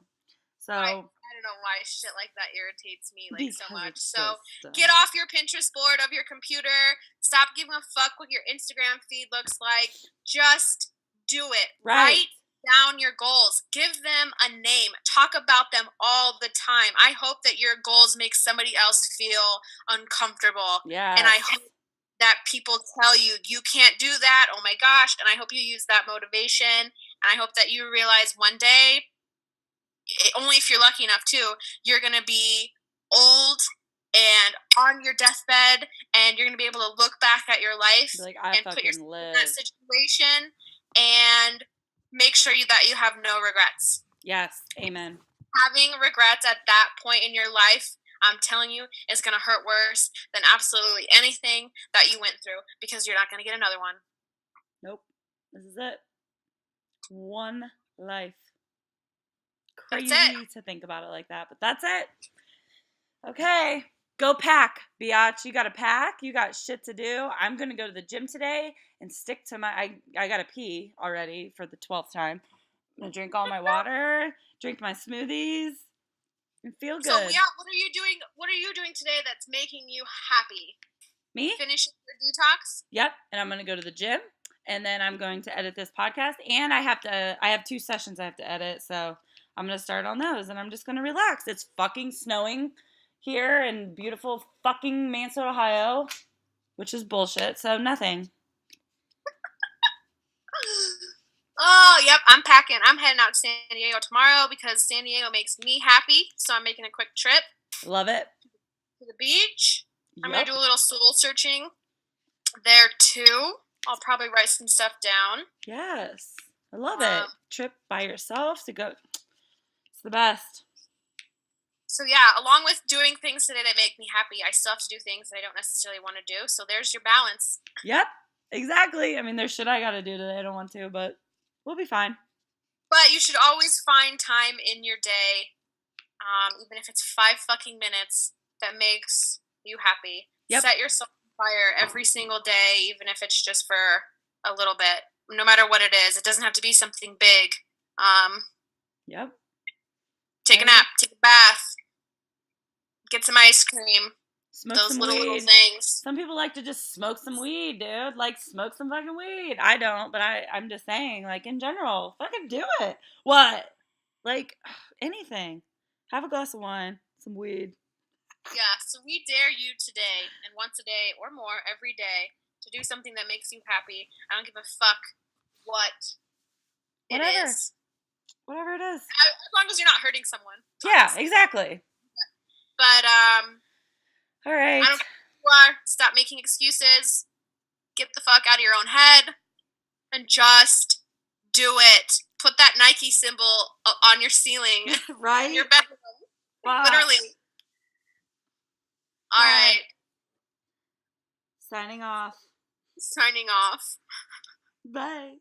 So I don't know why shit like that irritates me so much. So just, get off your Pinterest board of your computer. Stop giving a fuck what your Instagram feed looks like. Just do it. Right. Write down your goals. Give them a name. Talk about them all the time. I hope that your goals make somebody else feel uncomfortable. Yeah. And I hope that people tell you can't do that. Oh my gosh. And I hope you use that motivation. And I hope that you realize one day, only if you're lucky enough too, you're going to be old and on your deathbed, and you're going to be able to look back at your life and put yourself in that situation and make sure that you have no regrets. Yes. Amen. Having regrets at that point in your life, I'm telling you, is going to hurt worse than absolutely anything that you went through, because you're not going to get another one. Nope. This is it. One life. Crazy to think about it like that, but that's it. Okay. Go pack, biatch. You got to pack. You got shit to do. I'm going to go to the gym today and stick to my... I got to pee already for the 12th time. I'm going to drink all my water, drink my smoothies, and feel good. So, yeah, what are you doing today that's making you happy? Me? Finishing your detox? Yep. And I'm going to go to the gym, and then I'm going to edit this podcast, and I have 2 sessions I have to edit, so I'm going to start on those, and I'm just going to relax. It's fucking snowing here in beautiful fucking Mansfield, Ohio, which is bullshit, so nothing. Oh, yep, I'm packing. I'm heading out to San Diego tomorrow because San Diego makes me happy, so I'm making a quick trip. Love it. To the beach. Yep. I'm going to do a little soul searching there, too. I'll probably write some stuff down. Yes. I love it. Trip by yourself to go. It's the best. So, yeah, along with doing things today that make me happy, I still have to do things that I don't necessarily want to do. So there's your balance. Yep, exactly. I mean, there's shit I got to do today I don't want to, but we'll be fine. But you should always find time in your day, even if it's 5 fucking minutes, that makes you happy. Yep. Set yourself on fire every single day, even if it's just for a little bit. No matter what it is. It doesn't have to be something big. Yep. Take a nap. Take a bath. Get some ice cream. Smoke Those some little weed. things. Some people like to just smoke some weed, dude. Like, smoke some fucking weed. I don't, but I'm just saying, like, in general, fucking do it. What? Like, anything. Have a glass of wine, some weed. Yeah, so we dare you today, and once a day or more every day, to do something that makes you happy. I don't give a fuck what it Whatever. is. Whatever it is. As long as you're not hurting someone. Yeah, Obviously. exactly. But, All right. I don't care who you are. Stop making excuses. Get the fuck out of your own head. And just do it. Put that Nike symbol on your ceiling. Right? In your bedroom. Wow. Literally. All right. Signing off. Signing off. Bye.